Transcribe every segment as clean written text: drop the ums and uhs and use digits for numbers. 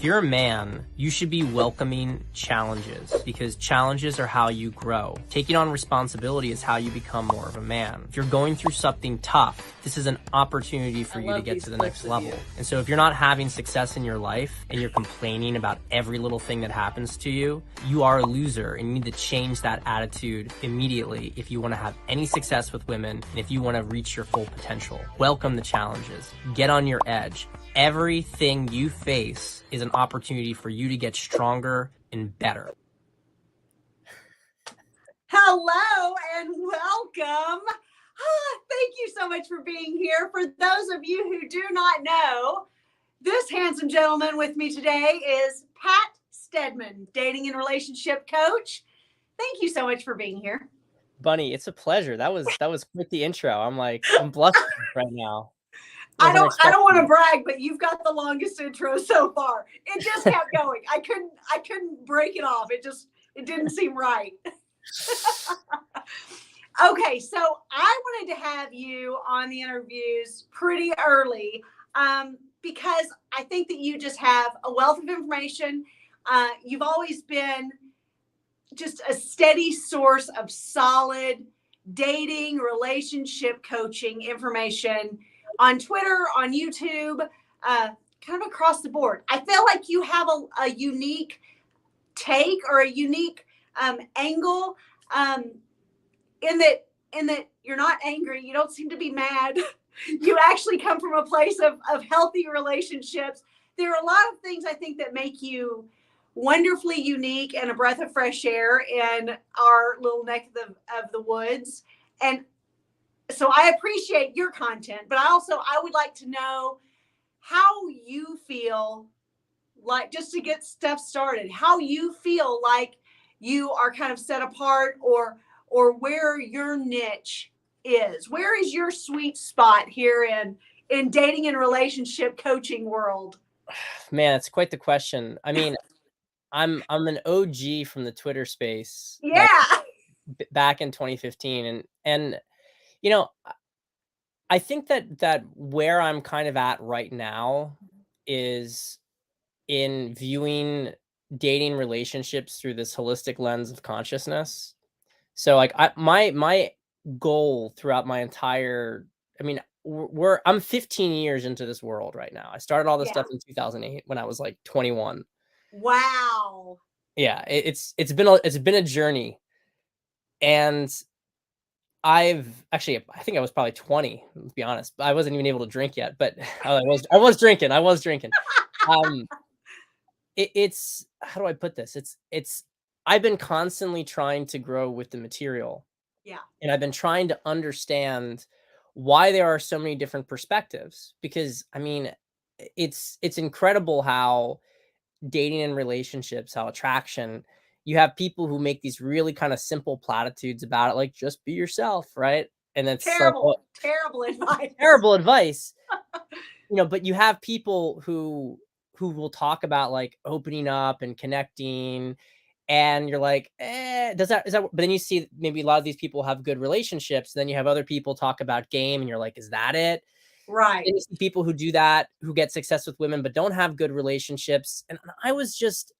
If you're a man, you should be welcoming challenges because challenges are how you grow. Taking on responsibility is how you become more of a man. If you're going through something tough, this is an opportunity for you to get to the next level. And so if you're not having success in your life and you're complaining about every little thing that happens to you, you are a loser and you need to change that attitude immediately if you want to have any success with women and if you want to reach your full potential. Welcome the challenges. Get on your edge. Everything you face is an opportunity for you to get stronger and better. Hello and welcome. Thank you so much for being here. For those of you who do not know, this handsome gentleman with me today is Pat Stedman, dating and relationship coach. Thank you so much for being here. Bunny, it's a pleasure. That was quite the intro. I'm blushing right now. I don't want to brag, but you've got the longest intro so far. It just kept going. I couldn't break it off. It didn't seem right. Okay, so I wanted to have you on the interviews pretty early because I think that you just have a wealth of information. You've always been just a steady source of solid dating, relationship coaching information on Twitter, on YouTube, kind of across the board. I feel like you have a unique take or a unique angle in that you're not angry. You don't seem to be mad. You actually come from a place of healthy relationships. There are a lot of things I think that make you wonderfully unique and a breath of fresh air in our little neck of the woods. And so I appreciate your content, but I would like to know how you feel like, just to get stuff started, how you feel like you are kind of set apart or where your niche is. Where is your sweet spot here in dating and relationship coaching world? Man, it's quite the question. I mean, I'm an OG from the Twitter space. Yeah. Back in 2015 and you know, I think that where I'm kind of at right now is in viewing dating relationships through this holistic lens of consciousness. So like my goal throughout my entire, I mean, I'm 15 years into this world right now. I started all this stuff in 2008 when I was like 21. Wow. Yeah, it's been a journey. And I think I was probably 20, to be honest. I wasn't even able to drink yet, but I was drinking. It's how do I put this? It's I've been constantly trying to grow with the material. Yeah. And I've been trying to understand why there are so many different perspectives, because I mean, it's incredible how dating and relationships, how attraction, you have people who make these really kind of simple platitudes about it, like just be yourself, right? And that's terrible advice. Terrible advice. But you have people who will talk about like opening up and connecting, and you're like, is that? But then you see maybe a lot of these people have good relationships. Then you have other people talk about game, and you're like, is that it? Right. And you see people who do that, who get success with women, but don't have good relationships. And I was just,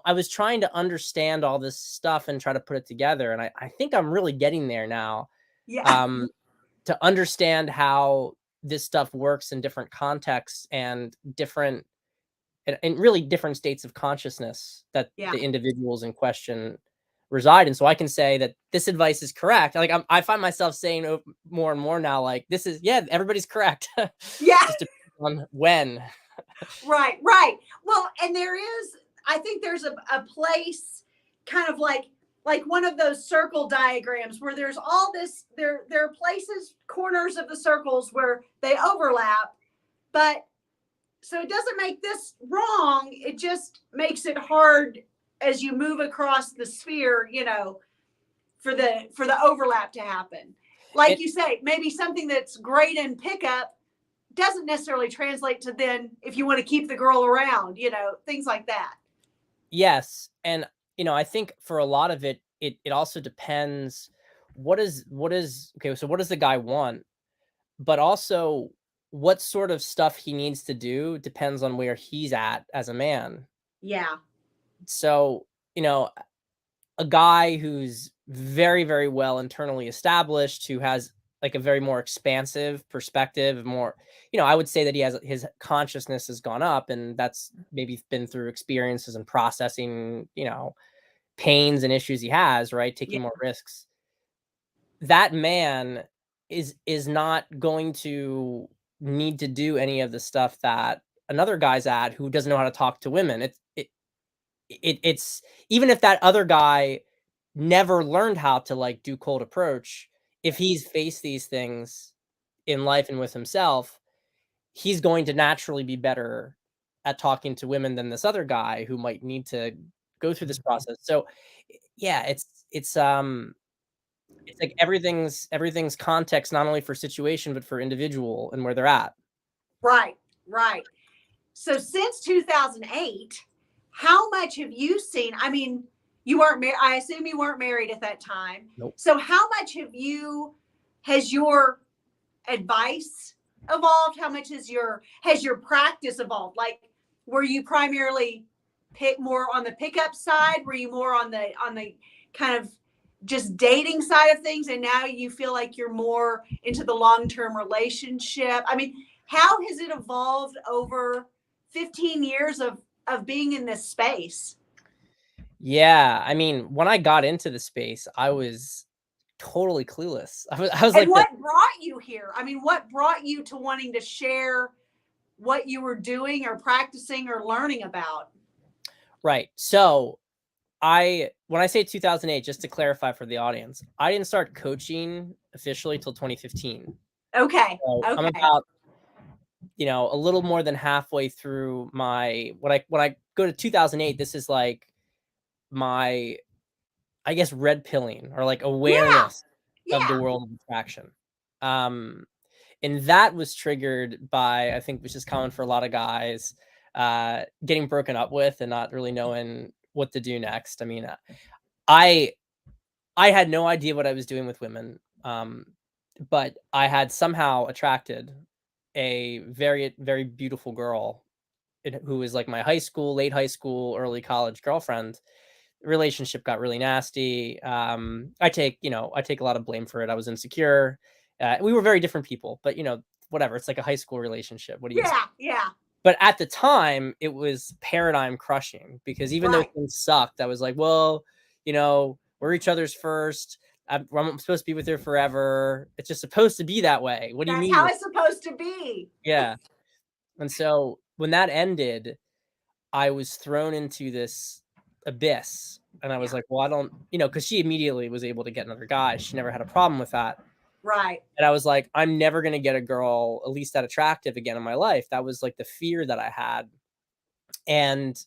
I was trying to understand all this stuff and try to put it together. And I think I'm really getting there now. Yeah. To understand how this stuff works in different contexts and really different states of consciousness that the individuals in question reside in. So I can say that this advice is correct. Like I find myself saying more and more now, like this is, everybody's correct. Yeah. Just depends on when. Right. Well, and I think there's a place kind of like one of those circle diagrams where there's all this, there are places, corners of the circles where they overlap, but so it doesn't make this wrong. It just makes it hard as you move across the sphere, for the overlap to happen. Like you say, maybe something that's great in pickup doesn't necessarily translate to then if you want to keep the girl around, things like that. Yes. And, I think for a lot of it also depends what does the guy want, but also what sort of stuff he needs to do depends on where he's at as a man. Yeah. So, a guy who's very, very well internally established, who has like a very more expansive perspective, more, I would say that his consciousness has gone up, and that's maybe been through experiences and processing, pains and issues he has, right? Taking Yeah. more risks. That man is not going to need to do any of the stuff that another guy's at who doesn't know how to talk to women. It's even if that other guy never learned how to like do cold approach, if he's faced these things in life and with himself, he's going to naturally be better at talking to women than this other guy who might need to go through this process. So yeah, it's like everything's context, not only for situation but for individual and where they're at. Right. Right. So since 2008, how much have you seen? I mean, you weren't married. I assume you weren't married at that time. Nope. So how much has your advice evolved? How much has your practice evolved? Like, were you primarily more on the pickup side? Were you more on the kind of just dating side of things? And now you feel like you're more into the long-term relationship. I mean, how has it evolved over 15 years of being in this space? Yeah, I mean, when I got into the space, I was totally clueless. I was And like, what brought you here? I mean, what brought you to wanting to share what you were doing or practicing or learning about? right. So when I say 2008, just to clarify for the audience, I didn't start coaching officially till 2015. Okay. So I'm Okay. about, a little more than halfway through when I go to 2008, this is like my, I guess, red pilling or like Yeah. awareness of the Yeah. world of attraction. Um, and that was triggered by, I think, which is common for a lot of guys, getting broken up with and not really knowing what to do next. I mean, I I had no idea what I was doing with women, but I had somehow attracted a very, very beautiful girl who was like my late high school, early college girlfriend. Relationship got really nasty. I take a lot of blame for it. I was insecure. We were very different people, but whatever. It's like a high school relationship. What do you expect? Yeah. Yeah. But at the time, it was paradigm crushing because even though Right. things sucked, I was like, well, we're each other's first. I'm supposed to be with her forever. It's just supposed to be that way. What do you That's mean? how it's supposed to be. Yeah. And so when that ended, I was thrown into this abyss. And I was Yeah. like, well, I don't, because she immediately was able to get another guy. She never had a problem with that. Right. And I was like, I'm never going to get a girl at least that attractive again in my life. That was like the fear that I had. And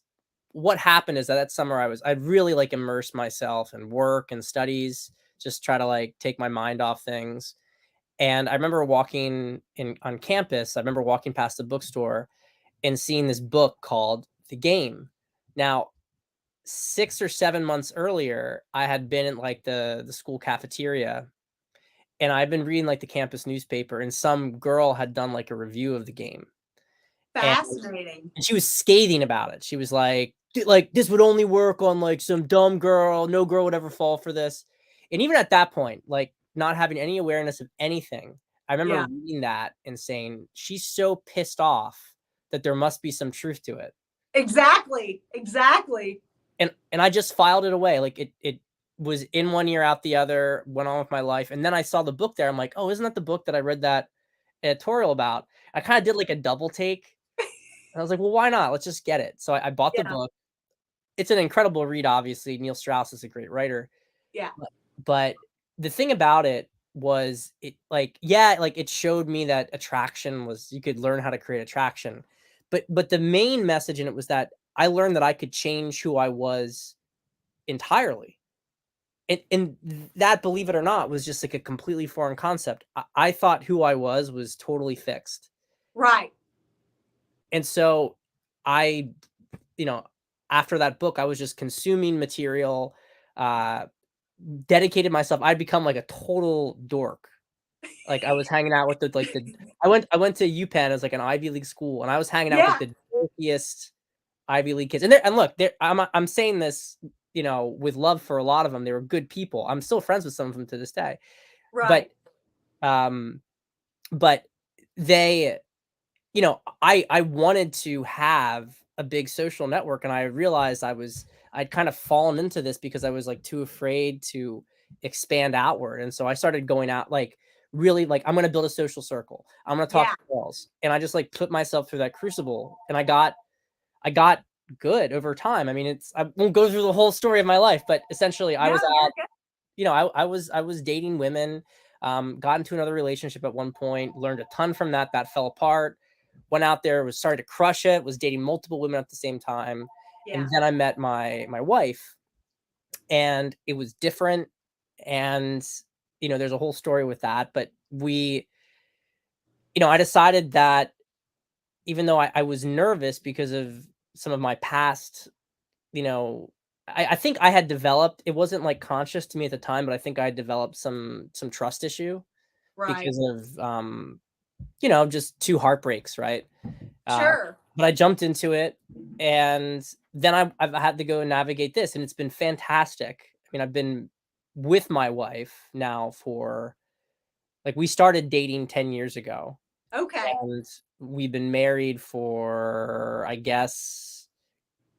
what happened is that summer I'd really like immerse myself in work and studies, just try to like take my mind off things. And I remember walking on campus. I remember walking past the bookstore and seeing this book called The Game. Now, 6 or 7 months earlier, I had been in like the school cafeteria and I'd been reading like the campus newspaper, and some girl had done like a review of The Game. And Fascinating. she was scathing about it. She was like this would only work on like some dumb girl. No girl would ever fall for this. And even at that point, like not having any awareness of anything, I remember Yeah. reading that and saying, she's so pissed off that there must be some truth to it. Exactly. Exactly. And I just filed it away. Like it was in one ear out the other, went on with my life. And then I saw the book there. I'm like, oh, isn't that the book that I read that editorial about? I kind of did like a double take. And I was like, well, why not? Let's just get it. So I bought the Yeah. book. It's an incredible read, obviously. Neil Strauss is a great writer. Yeah. But the thing about it was it showed me that attraction was, you could learn how to create attraction. But the main message in it was that I learned that I could change who I was entirely. And that, believe it or not, was just like a completely foreign concept. I thought who I was totally fixed. Right. And so I, after that book, I was just consuming material, dedicated myself. I'd become like a total dork Like I was hanging out with I went to UPenn as like an Ivy League school, and I was hanging out with Yeah. like the dorkiest Ivy League kids. And look, I'm saying this, you know, with love for a lot of them. They were good people. I'm still friends with some of them to this day. But Right. um, but they, you know, I wanted to have a big social network, and I realized I'd kind of fallen into this because I was like too afraid to expand outward. And so I started going out, like really like, I'm going to build a social circle. I'm going to talk Yeah. to girls. And I just like put myself through that crucible, and I got good over time. I mean, I won't go through the whole story of my life, but essentially I No, was you're out, you know, I was dating women, got into another relationship at one point, learned a ton from that. That fell apart. Went out there, was starting to crush it, was dating multiple women at the same time. Yeah. And then I met my wife, and it was different. And, you know, there's a whole story with that. But I decided that even though I was nervous because of some of my past, you know, I think I had developed, it wasn't like conscious to me at the time, but I think I had developed some trust issue Right. because of just two heartbreaks, right? Uh, Sure. but I jumped into it, and then I've had to go and navigate this, and it's been fantastic. I mean, I've been with my wife now for, like, we started dating 10 years ago, Okay. and we've been married for, I guess,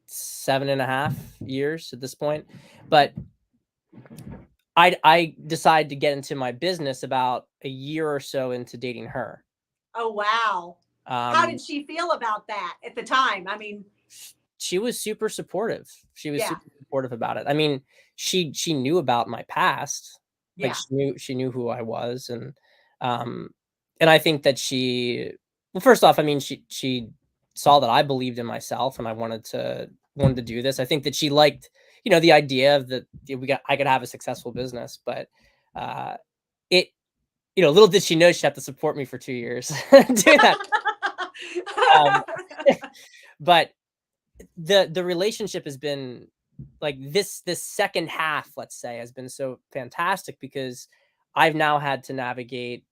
7.5 years at this point. But I decided to get into my business about a year or so into dating her. Oh, wow. How Um, did she feel about that at the time? I mean, she was super supportive. She was yeah. super supportive about it. I mean, she knew about my past. Like, Yeah. she knew who I was. Um and I think that well, first off, I mean, she saw that I believed in myself, and I wanted to do this. I think that she liked, the idea of that I could have a successful business. But uh it little did she know she'd have to support me for 2 years doing that. Um but the relationship has been, like, this second half, let's say, has been so fantastic because I've now had to navigate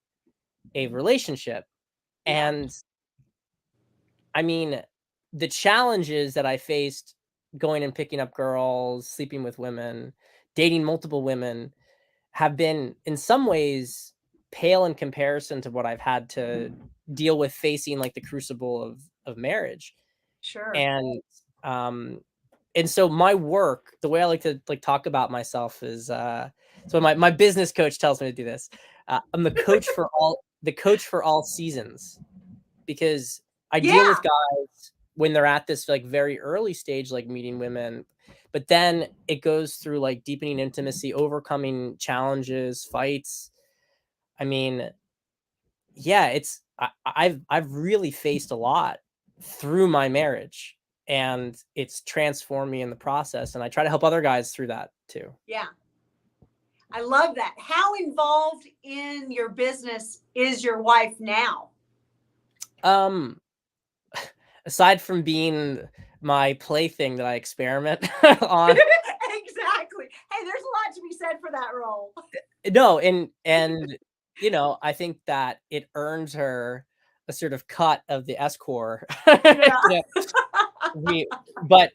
a relationship. Yeah. And I mean, the challenges that I faced going and picking up girls, sleeping with women, dating multiple women, have been in some ways pale in comparison to what I've had to deal with facing, like, the crucible of marriage. Sure. And um and so my work, the way I like to, like, talk about myself is, so my business coach tells me to do this. I'm the coach for all seasons, because I deal with Yeah. guys when they're at this, like, very early stage, like meeting women, but then it goes through, like, deepening intimacy, overcoming challenges, fights. I mean, yeah, I've really faced a lot through my marriage, and it's transformed me in the process, and I try to help other guys through that too. Yeah. I love that. How involved in your business is your wife now? Um, Aside from being my plaything that I experiment on, Exactly. Hey, there's a lot to be said for that role. no, and I think that it earns her a sort of cut of the S core. Yeah. You know, we, but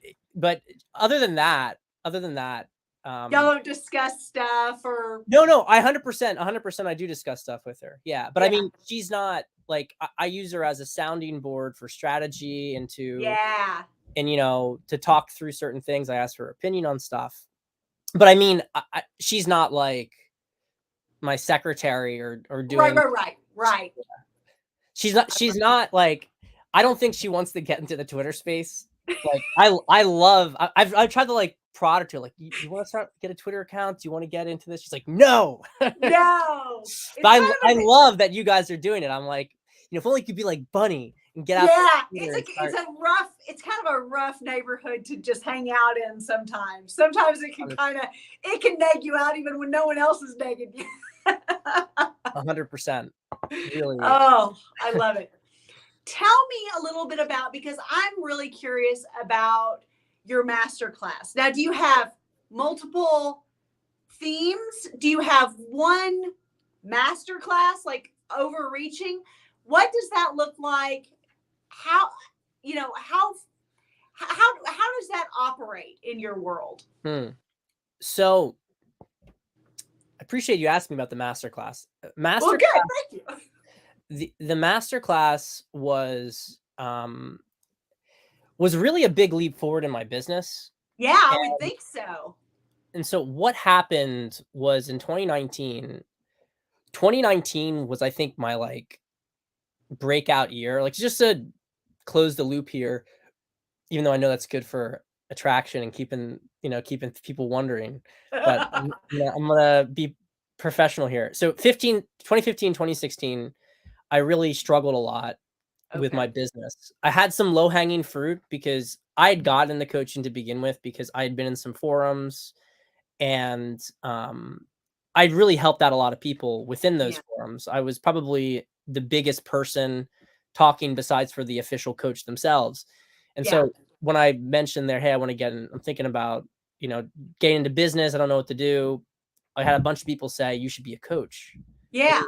other than that, Y'all um, don't discuss stuff or, no, I 100%, I do discuss stuff with her. Yeah, but I yeah. mean, she's not like, I use her as a sounding board for strategy, Yeah. and to talk through certain things. I ask her opinion on stuff, but I mean, she's not like my secretary or Right, doing. right, right, right. She's not like, I don't think she wants to get into the Twitter space. Like, I've tried to, like, prod her to, like, you want to get a Twitter account? Do you want to get into this? She's like, no. But No. It's I kind of a, love that you guys are doing it. I'm like, if only you could be like Bunny and get out there yeah, on Twitter and it's start. a rough, it's kind of a rough neighborhood to just hang out in sometimes. Sometimes it can kind of, it can nag you out even when no one else is nagging you. 100%. Really. Oh, I love it. Tell me a little bit about, because I'm really curious about your master class. Now, do you have multiple themes? Do you have one masterclass, like overreaching. What does that look like? How, you know, how does that operate in your world? So I appreciate you asking me about the masterclass. Well, good, thank you. The masterclass was really a big leap forward in my business. Yeah, I would think so. And so what happened was in 2019 was, I think, my like breakout year. Like, just to close the loop here, even though I know that's good for attraction and keeping people wondering, but I'm gonna be professional here. So 2015, 2016, I really struggled a lot with my business. I had some low hanging fruit because I had gotten the coaching to begin with, because I had been in some forums, and I'd really helped out a lot of people within those forums. I was probably the biggest person talking, besides for the official coach themselves. And so when I mentioned there, hey, I want to get in, I'm thinking about, getting into business, I don't know what to do, I had a bunch of people say, you should be a coach. Yeah.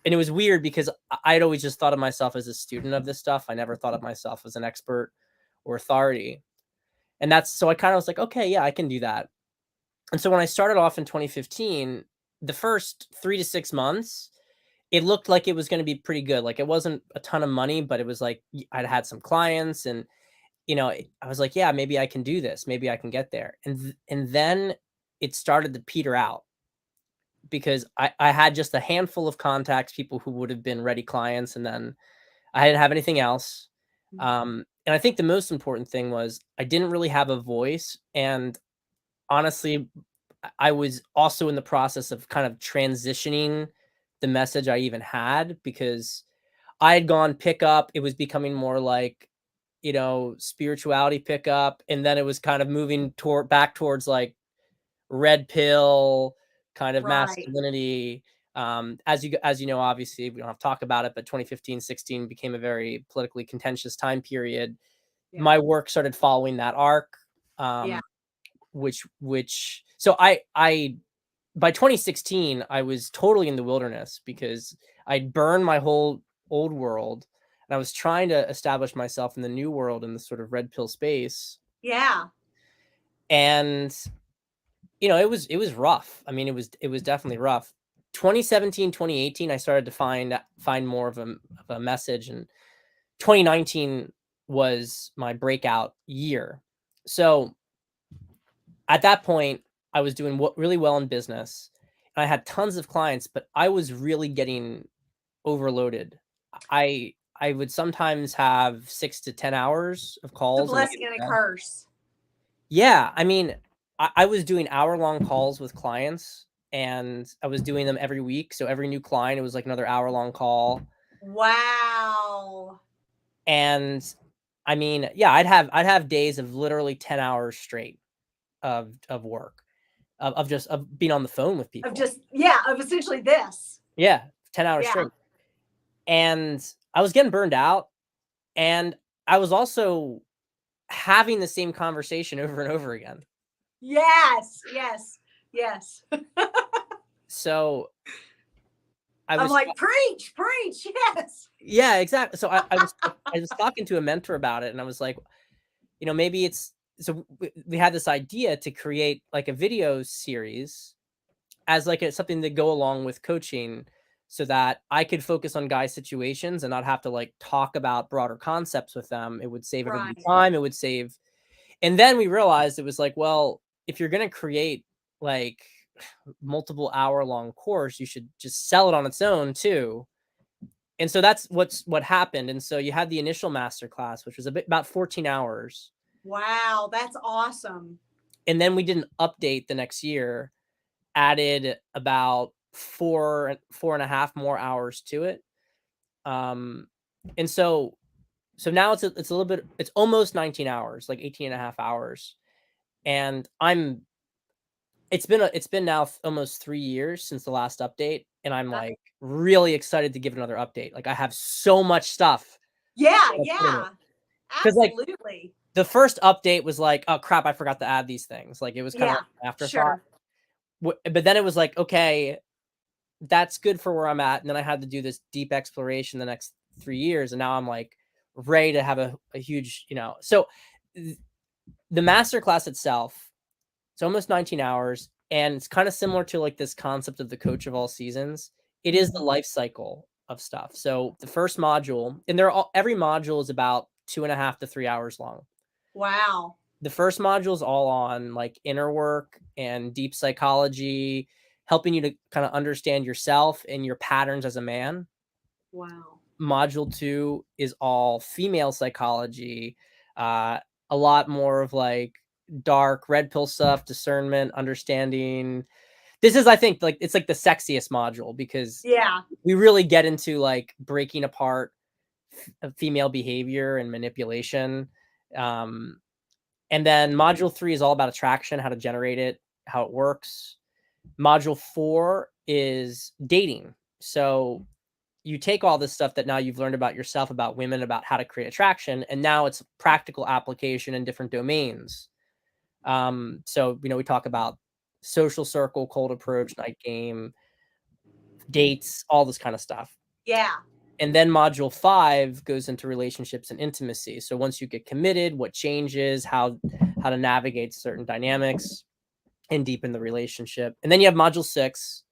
And it was weird because I'd always just thought of myself as a student of this stuff. I never thought of myself as an expert or authority. And so I kind of was like, okay, yeah, I can do that. And so when I started off in 2015, the first 3 to 6 months, it looked like it was going to be pretty good. Like, it wasn't a ton of money, but it was like I'd had some clients, and I was like, yeah, maybe I can do this. Maybe I can get there. And then it started to peter out, because I had just a handful of contacts, people who would have been ready clients, and then I didn't have anything else. And I think the most important thing was I didn't really have a voice. And honestly, I was also in the process of kind of transitioning the message I even had, because I had gone pickup. It was becoming more like, spirituality pickup. And then it was kind of moving back towards like red pill kind of masculinity. As you know, obviously we don't have to talk about it, but 2015, 16 became a very politically contentious time period. My work started following that arc. So I by 2016, I was totally in the wilderness, because I'd burned my whole old world, and I was trying to establish myself in the new world, in the sort of red pill space. Yeah. And it was rough. I mean, it was definitely rough. 2017, 2018, I started to find more of a message, and 2019 was my breakout year. So at that point, I was doing really well in business, and I had tons of clients, but I was really getting overloaded. I would sometimes have 6 to 10 hours of calls. It's a blessing and a curse. Yeah, I mean, I was doing hour-long calls with clients, and I was doing them every week. So every new client, it was like another hour-long call. Wow. And I mean, yeah, I'd have days of literally 10 hours straight of work, of being on the phone with people. Of essentially this. Yeah, 10 hours straight. And I was getting burned out, and I was also having the same conversation over and over again. Yes. So I'm like, preach, yes. Yeah, exactly. So I was talking to a mentor about it, and I was like, maybe so we had this idea to create like a video series as like something to go along with coaching, so that I could focus on guys' situations and not have to like talk about broader concepts with them. It would save everybody time. It would save. And then we realized it was like, well, if you're going to create like multiple hour-long course, you should just sell it on its own too. And so that's what happened. And so you had the initial masterclass, which was about 14 hours. Wow, that's awesome. And then we did an update the next year, added about 4.5 more hours to it. And so now it's a little bit, it's almost 19 hours, like 18.5 hours. And it's been now almost 3 years since the last update. And I'm like really excited to give it another update. Like, I have so much stuff. Yeah. Absolutely. Like, the first update was like, oh crap, I forgot to add these things. Like, it was kind of like an afterthought. Sure. But then it was like, okay, that's good for where I'm at. And then I had to do this deep exploration the next 3 years. And now I'm like ready to have a huge, so the masterclass itself, it's almost 19 hours. And it's kind of similar to like this concept of the coach of all seasons. It is the life cycle of stuff. So the first module, and every module is about 2.5 to 3 hours long. Wow. The first module is all on like inner work and deep psychology, helping you to kind of understand yourself and your patterns as a man. Wow. Module 2 is all female psychology, a lot more of like dark red pill stuff, discernment, understanding. This is, I think, like it's like the sexiest module because we really get into like breaking apart female behavior and manipulation. And then module 3 is all about attraction, how to generate it, how it works. Module 4 is dating. So you take all this stuff that now you've learned about yourself, about women, about how to create attraction, and now it's practical application in different domains. So, we talk about social circle, cold approach, night game, dates, all this kind of stuff. Yeah. And then module 5 goes into relationships and intimacy. So once you get committed, what changes, how to navigate certain dynamics and deepen the relationship. And then you have module 6,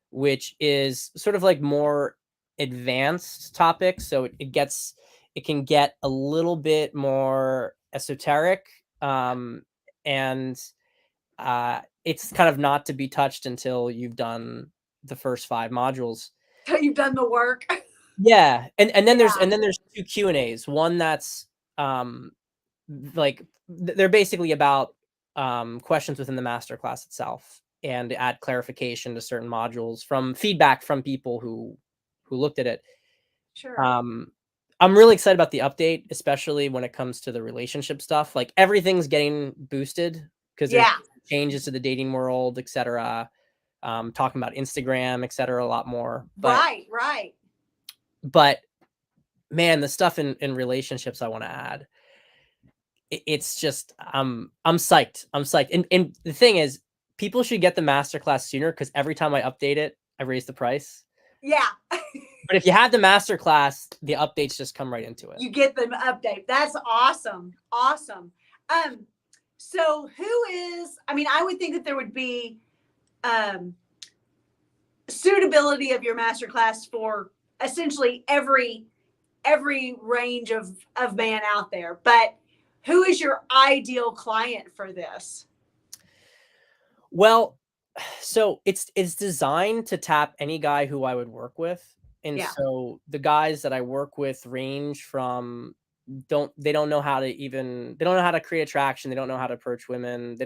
which is sort of like more advanced topics. So it can get a little bit more esoteric. And it's kind of not to be touched until you've done the first 5 modules. So you've done the work. Yeah. And then there's 2 Q&As. One that's like they're basically about questions within the masterclass itself and add clarification to certain modules from feedback from people who looked at it. Sure. I'm really excited about the update, especially when it comes to the relationship stuff. Like everything's getting boosted because there's changes to the dating world, etc. Talking about Instagram, etc. a lot more. But, right. But man, the stuff in relationships I want to add. It's just I'm psyched. I'm psyched. And the thing is, people should get the masterclass sooner because every time I update it, I raise the price. Yeah. But if you have the masterclass, the updates just come right into it. You get the update. That's awesome. Awesome. So I would think that there would be suitability of your masterclass for essentially every range of man out there. But who is your ideal client for this? Well, so it's designed to tap any guy who I would work with. And so the guys that I work with range from they don't know how to create attraction. They don't know how to approach women.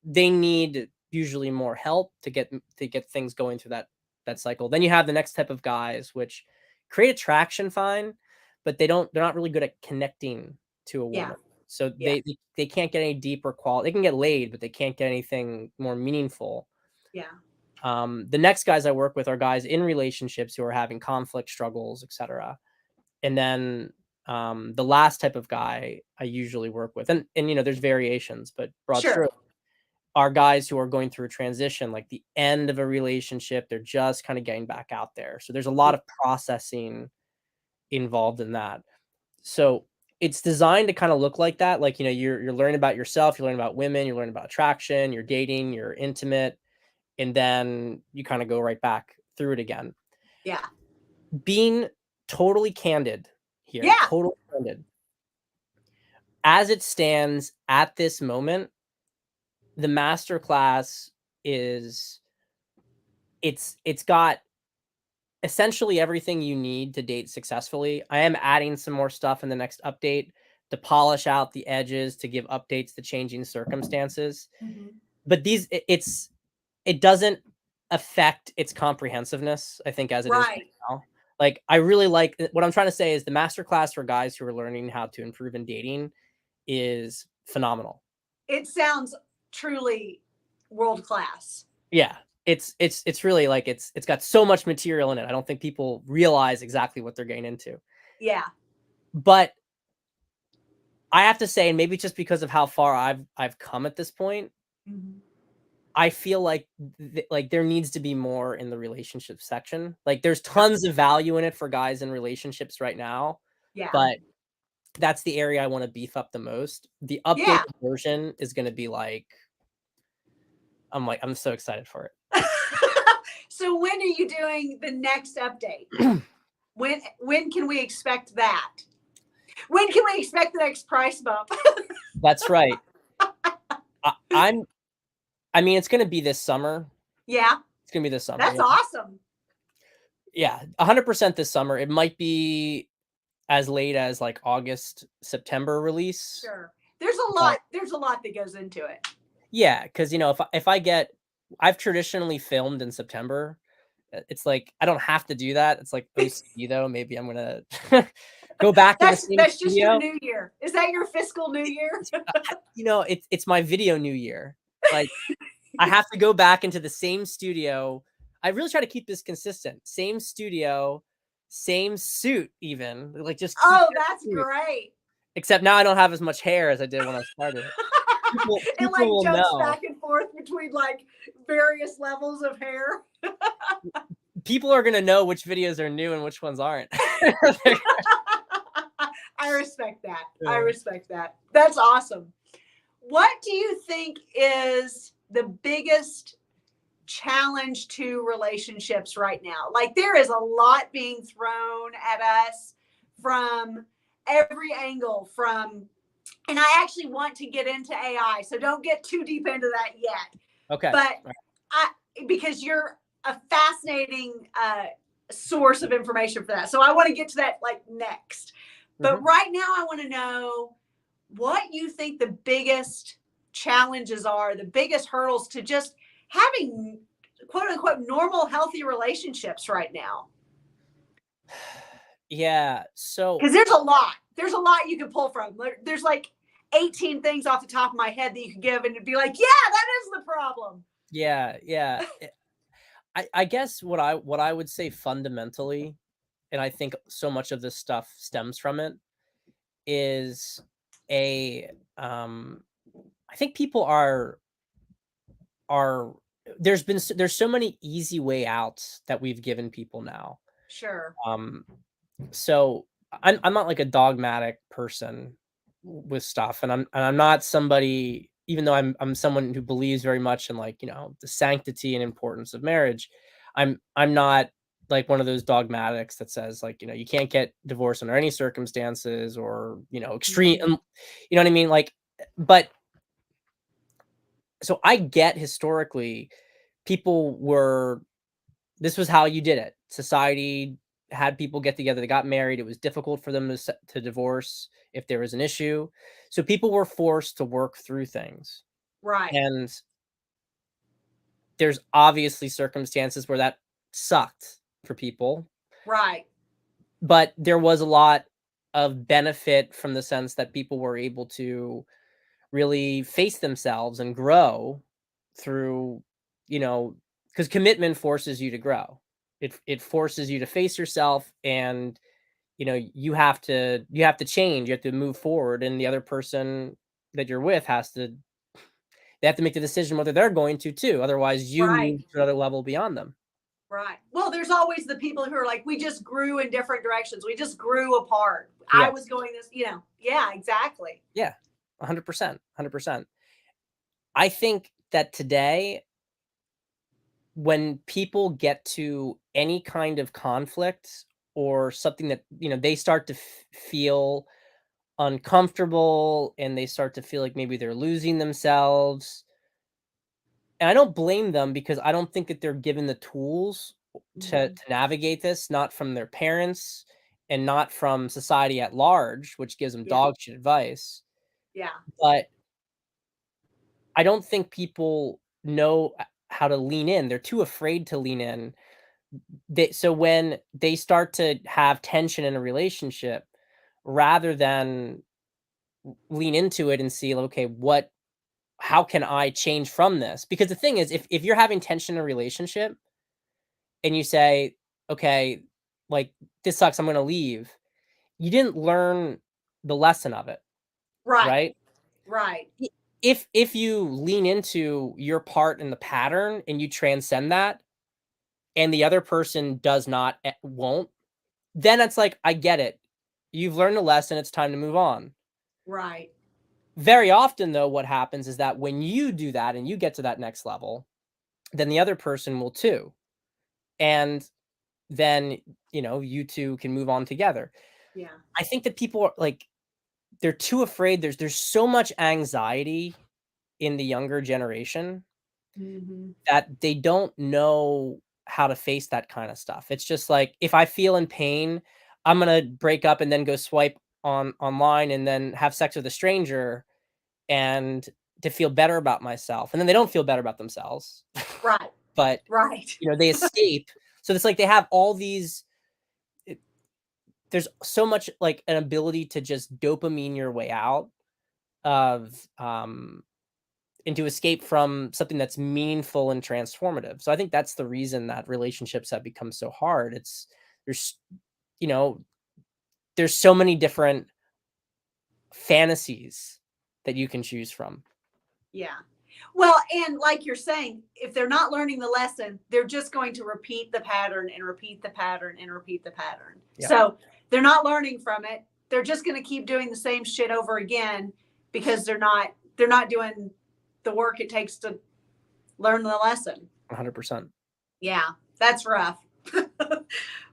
They need usually more help to get things going through that cycle. Then you have the next type of guys, which create attraction fine, but they're not really good at connecting to a woman. So they can't get any deeper quality. They can get laid, but they can't get anything more meaningful. Yeah. The next guys I work with are guys in relationships who are having conflict, struggles, etc. And then the last type of guy I usually work with, and there's variations, but broad stroke, are guys who are going through a transition, like the end of a relationship. They're just kind of getting back out there. So there's a lot of processing involved in that. So it's designed to kind of look like that. Like, you're learning about yourself, you're learning about women, you're learning about attraction, you're dating, you're intimate, and then you kind of go right back through it again. Yeah. Being totally candid here. Yeah. Totally candid. As it stands at this moment, the masterclass it's got essentially everything you need to date successfully. I am adding some more stuff in the next update to polish out the edges, to give updates to changing circumstances. Mm-hmm. But it doesn't affect its comprehensiveness, I think, as it is right now. Like, I really like what I'm trying to say is the masterclass for guys who are learning how to improve in dating is phenomenal. It sounds truly world class. Yeah. It's really like it's got so much material in it. I don't think people realize exactly what they're getting into. Yeah. But I have to say, and maybe just because of how far I've come at this point, I feel like like there needs to be more in the relationship section. Like there's tons of value in it for guys in relationships right now, Yeah. but that's the area I want to beef up the most. The updated Yeah. version is going to be like, I'm so excited for it. So when are you doing the next update? When can we expect that? When can we expect the next price bump? That's right. I mean, it's going to be this summer. Yeah. It's going to be this summer. That's awesome. Yeah, 100% this summer. It might be as late as like August, September release. Sure. There's a lot that goes into it. Yeah, because if I've traditionally filmed in September. It's like I don't have to do that. It's like OCD though. Maybe I'm gonna go back to the same That's studio. just your new year. Is that your fiscal new year? It's my video new year. Like I have to go back into the same studio. I really try to keep this consistent. Same studio, same suit, even like just. That's suit. great. Except now I don't have as much hair as I did when I started. People it like will jumps know. back and forth between like various levels of hair. People are gonna know which videos are new and which ones aren't. I respect that. Yeah. I respect that. That's awesome. What do you think is the biggest challenge to relationships right now? Like there is a lot being thrown at us from every angle and I actually want to get into AI, so don't get too deep into that yet. Okay. But because you're a fascinating source of information for that. So I want to get to that like next. But right now I want to know what you think the biggest challenges are, the biggest hurdles to just having quote unquote normal, healthy relationships right now. Yeah. So because there's a lot you can pull from. There's like 18 things off the top of my head that you could give and it'd be like, yeah, that is the problem. Yeah. I guess what I would say fundamentally, and I think so much of this stuff stems from it, is I think people are there's so many easy way outs that we've given people now. Sure. So I'm not like a dogmatic person with stuff, and I'm not somebody, even though I'm someone who believes very much in like, the sanctity and importance of marriage. I'm not like one of those dogmatics that says like, you can't get divorced under any circumstances or, extreme, you know what I mean? Like, but so I get historically this was how you did it. Society had people get together, they got married. It was difficult for them to divorce if there was an issue. So people were forced to work through things. Right. And there's obviously circumstances where that sucked for people. Right. But there was a lot of benefit from the sense that people were able to really face themselves and grow through, because commitment forces you to grow. It forces you to face yourself, and you have to change, you have to move forward, and the other person that you're with they have to make the decision whether they're going to too. Otherwise you move to another level beyond them. Right. Well, there's always the people who are like, we just grew in different directions. We just grew apart. Yeah. I was going this, yeah, exactly. Yeah. 100%. I think that today, when people get to any kind of conflict or something that, they start to feel uncomfortable and they start to feel like maybe they're losing themselves. And I don't blame them, because I don't think that they're given the tools to navigate this, not from their parents and not from society at large, which gives them dog shit advice. Yeah. But I don't think people know how to lean in. They're too afraid to lean in. So when they start to have tension in a relationship, rather than lean into it and see, okay, how can I change from this? Because the thing is, if you're having tension in a relationship and you say, okay, like this sucks, I'm going to leave, you didn't learn the lesson of it. Right. Right. if you lean into your part in the pattern and you transcend that, and the other person does not, won't, then it's like, I get it. You've learned a lesson. It's time to move on. Right. Very often, though, what happens is that when you do that and you get to that next level, then the other person will too. And then, you two can move on together. Yeah. I think that people are like, they're too afraid. There's so much anxiety in the younger generation Mm-hmm. that they don't know how to face that kind of stuff. It's just like, if I feel in pain, I'm gonna break up and then go swipe online and then have sex with a stranger and to feel better about myself. And then they don't feel better about themselves. Right. But Right. they escape. So it's like they have all these there's so much like an ability to just dopamine your way out of and to escape from something that's meaningful and transformative. So I think that's the reason that relationships have become so hard. There's you know there's so many different fantasies that you can choose from. Yeah. Well, and like you're saying, if they're not learning the lesson, they're just going to repeat the pattern and repeat the pattern and repeat the pattern. Yeah. So they're not learning from it. They're just going to keep doing the same shit over again because they're not doing the work it takes to learn the lesson. 100%. Yeah, that's rough. But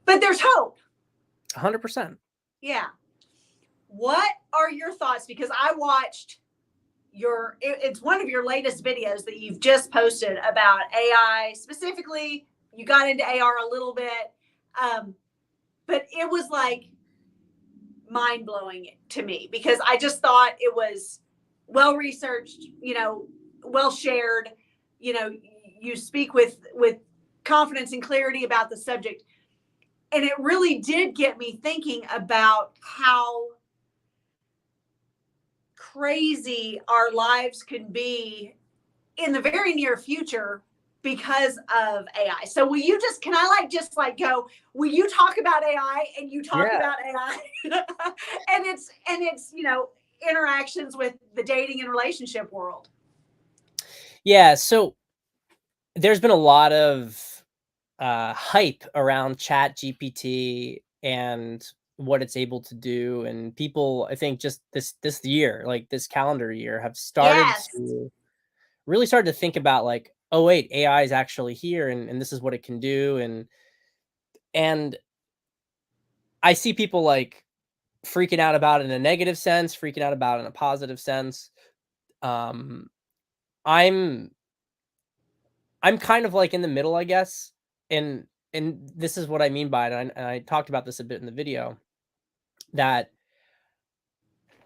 there's hope. 100%. Yeah. What are your thoughts? Because I watched it's one of your latest videos that you've just posted about AI. Specifically, you got into AR a little bit, but it was like mind blowing to me because I just thought it was well researched, well shared. You speak with confidence and clarity about the subject, and it really did get me thinking about how crazy our lives can be in the very near future because of AI. So will you just go, will you talk about AI and you talk about AI and it's interactions with the dating and relationship world? Yeah. So there's been a lot of hype around Chat GPT and what it's able to do, and people, I think, just this year, like this calendar year, have Yes. really started to think about like, oh wait, AI is actually here, and this is what it can do, and I see people like freaking out about it in a negative sense, freaking out about it in a positive sense. Um, I'm I'm kind of like in the middle, I guess, and this is what I mean by it. And I talked about this a bit in the video, that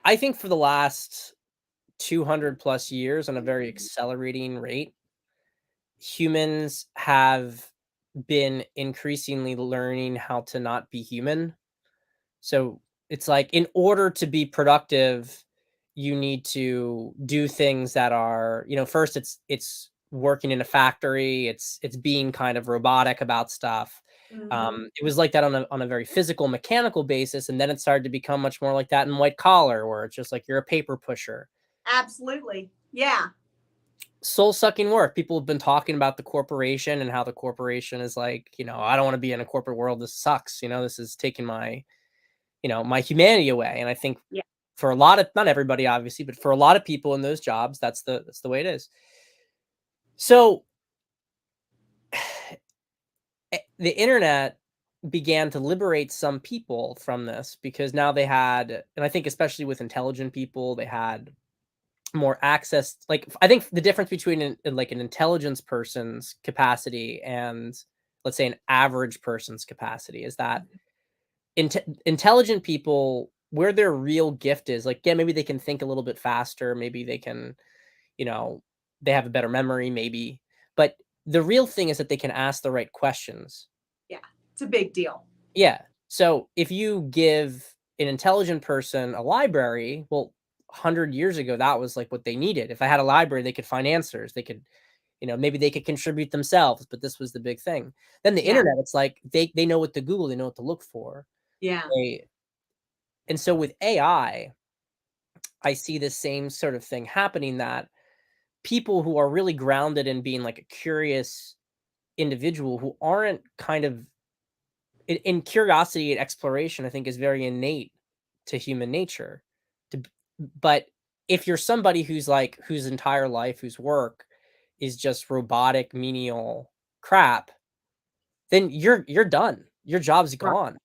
I think for the last 200 plus years, on a very accelerating rate, humans have been increasingly learning how to not be human. So it's like, in order to be productive, you need to do things that are, first it's working in a factory, it's being kind of robotic about stuff. Mm-hmm. It was like that on a very physical, mechanical basis, and then it started to become much more like that in white collar, where it's just like you're a paper pusher. Absolutely. Yeah. Soul sucking work. People have been talking about the corporation and how the corporation is like, I don't want to be in a corporate world. This sucks. This is taking my my humanity away. And I think Yeah. for a lot of, not everybody obviously, but for a lot of people in those jobs, that's the way it is. So the internet began to liberate some people from this, because now they had, and I think especially with intelligent people, they had more access. Like, I think the difference between an intelligence person's capacity and, let's say, an average person's capacity is that intelligent people, where their real gift is, like, yeah, maybe they can think a little bit faster, maybe they can, they have a better memory, maybe, but the real thing is that they can ask the right questions. Yeah. It's a big deal. Yeah. So if you give an intelligent person a library, well, 100 years ago, that was like what they needed. If I had a library, they could find answers. They could, maybe they could contribute themselves, but this was the big thing. Then the internet, it's like they know what to Google, they know what to look for. Yeah. And so with AI, I see the same sort of thing happening, that people who are really grounded in being like a curious individual, who aren't kind of in curiosity and exploration, I think is very innate to human nature. To, but if you're somebody who's like, whose entire life, whose work is just robotic, menial crap, then you're done. Your job's Right. gone.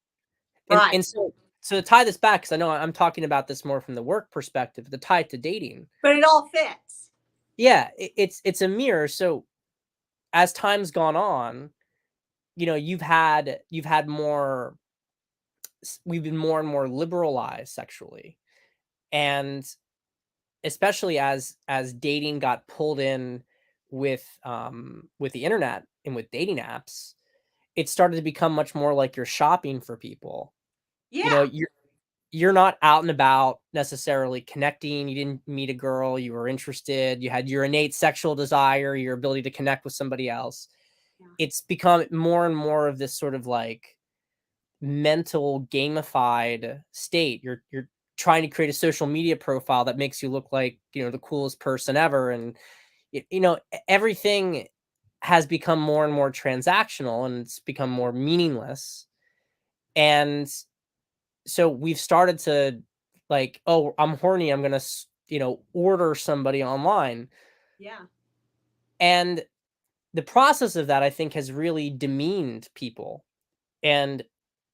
Right. And so to tie this back, because I know I'm talking about this more from the work perspective, to tie it to dating. But it all fits. Yeah, it's a mirror. So as time's gone on, you know, you've had more, we've been more and more liberalized sexually. And especially as dating got pulled in with the internet and with dating apps, it started to become much more like you're shopping for people. You know, Yeah. you're not out and about necessarily connecting. You didn't meet a girl, you were interested, you had your innate sexual desire, your ability to connect with somebody else. Yeah. It's become more and more of this sort of like mental gamified state. You're trying to create a social media profile that makes you look like, you know, the coolest person ever. And you know, everything has become more and more transactional, and it's become more meaningless. And so we've started to like, oh, I'm horny, I'm gonna you know, order somebody online. Yeah. And the process of that, I think, has really demeaned people. And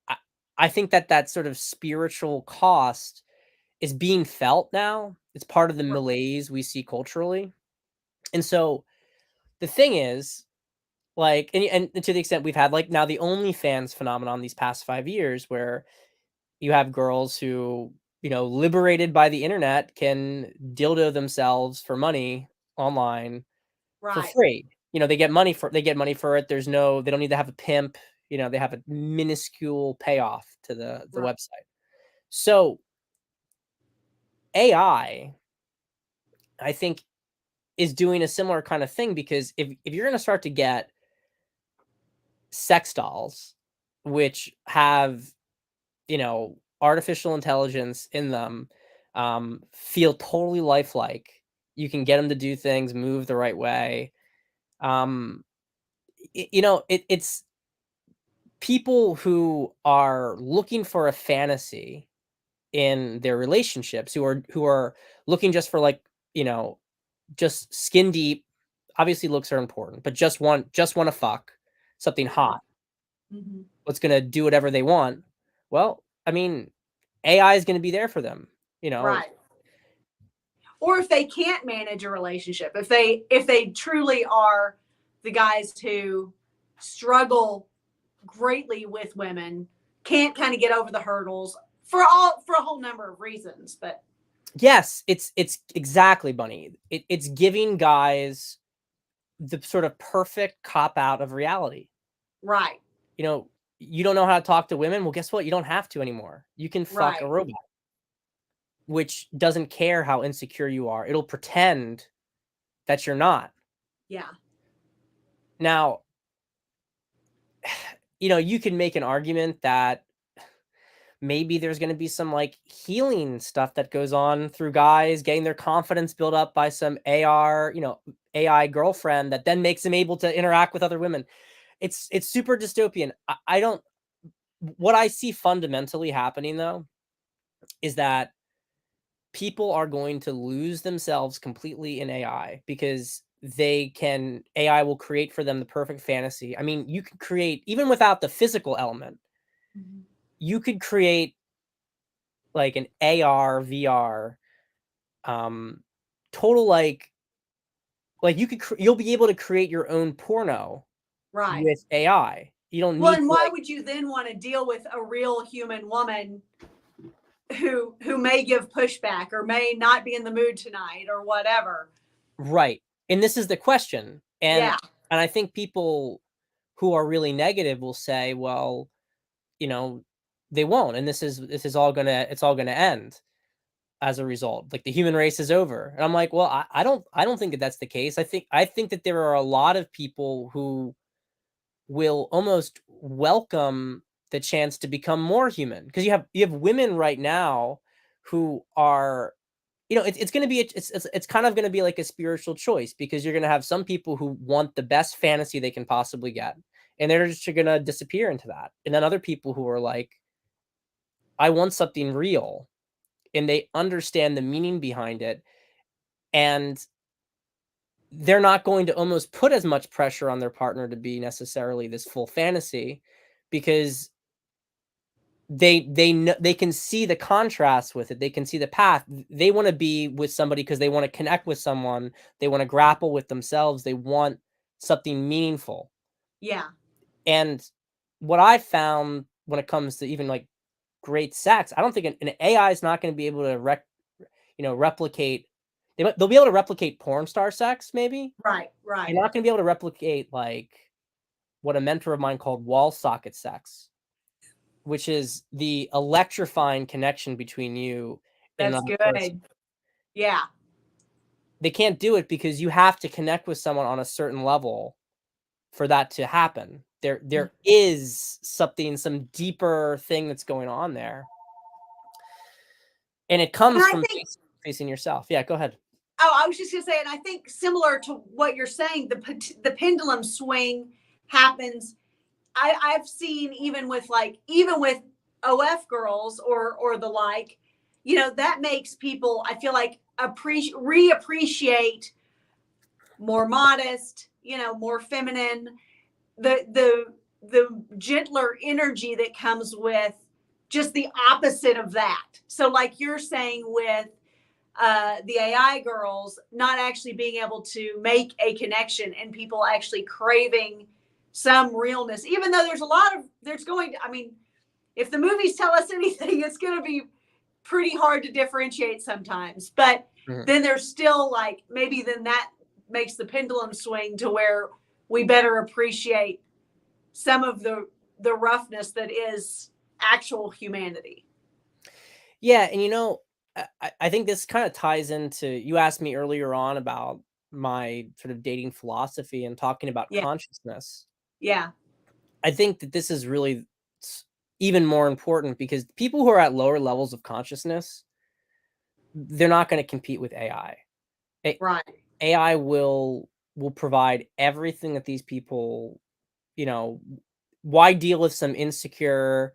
I, I think that that sort of spiritual cost is being felt now. It's part of the Right. malaise we see culturally. And so the thing is, like, and to the extent we've had like now the OnlyFans phenomenon these past 5 years, where you have girls who, you know, liberated by the internet, can dildo themselves for money online for Right. free. You know, they get money for it. They don't need to have a pimp. You know, they have a minuscule payoff to the Right. website. So I think, is doing a similar kind of thing, because if you're going to start to get sex dolls, which have, you know, artificial intelligence in them, feel totally lifelike, you can get them to do things, move the right way. Um, you know, it's people who are looking for a fantasy in their relationships, who are looking just for like, you know, just skin deep. Obviously, looks are important, but just want to fuck something Mhm. hot. Mhm. What's gonna do whatever they want? Well, I mean, AI is gonna be there for them. You know, Right. Or if they can't manage a relationship, if they truly are the guys who struggle greatly with women, can't kind of get over the hurdles for a whole number of reasons. But yes, it's exactly, Bunny. It's giving guys the sort of perfect cop out of reality. right. You know, you don't know how to talk to women. Well, guess what? You don't have to anymore. You can fuck a Right. robot, which doesn't care how insecure you are. It'll pretend that you're not. Yeah. Now, you know, you can make an argument that maybe there's going to be some like healing stuff that goes on through guys getting their confidence built up by some AR, you know, AI girlfriend that then makes them able to interact with other women. It's super dystopian. I don't, what I see fundamentally happening though is that people are going to lose themselves completely in AI, because AI will create for them the perfect fantasy. I mean, you could create, even without the physical element, Mhm. you could create like an AR, VR, um, total like you'll be able to create your own porno Right. with AI. You don't Well, need and to why like, would you then want to deal with a real human woman who may give pushback or may not be in the mood tonight or whatever? right. And this is the question. Yeah. And I think people who are really negative will say, well, you know, they won't. And this is all gonna end as a result. Like the human race is over. And I'm like, well, I don't think that that's the case. I think that there are a lot of people who will almost welcome the chance to become more human, because you have women right now who are you know, it's going to be, it's kind of going to be like a spiritual choice, because you're going to have some people who want the best fantasy they can possibly get, and they're just going to disappear into that. And then other people who are like, I want something real, and they understand the meaning behind it. And they're not going to almost put as much pressure on their partner to be necessarily this full fantasy, because they know, they can see the contrast with it. They can see the path. They want to be with somebody because they want to connect with someone. They want to grapple with themselves. They want something meaningful. Yeah. And what I found when it comes to even like great sex, I don't think an AI is not going to be able to replicate. They'll be able to replicate porn star sex, maybe. Right. You're not going to be able to replicate like what a mentor of mine called wall socket sex, which is the electrifying connection between you and That's another person. good. Yeah. They can't do it because you have to connect with someone on a certain level for that to happen. There is some deeper thing that's going on there. And it comes from facing yourself. Yeah, go ahead. Oh, I was just going to say, and I think similar to what you're saying, the pendulum swing happens. I've seen even with OF girls or the like, you know, that makes people, I feel like, reappreciate more modest, you know, more feminine, the gentler energy that comes with just the opposite of that. So like you're saying with the AI girls not actually being able to make a connection, and people actually craving some realness, even though if the movies tell us anything, it's going to be pretty hard to differentiate sometimes. But then there's still like, maybe then that makes the pendulum swing to where we better appreciate some of the roughness that is actual humanity. Yeah. And, you know, I think this kind of ties into, you asked me earlier on about my sort of dating philosophy and talking about consciousness. Yeah. I think that this is really even more important, because people who are at lower levels of consciousness, they're not going to compete with AI. Right. AI will provide everything that these people, you know, why deal with some insecure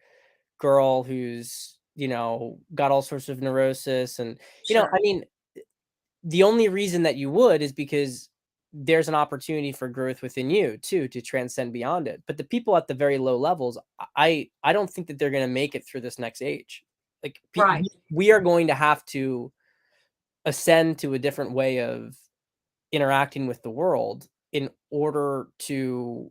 girl who's, you know, got all sorts of neurosis and, you know, I mean, the only reason that you would is because there's an opportunity for growth within you too, to transcend beyond it. But the people at the very low levels, I don't think that they're going to make it through this next age. Like we are going to have to ascend to a different way of interacting with the world in order to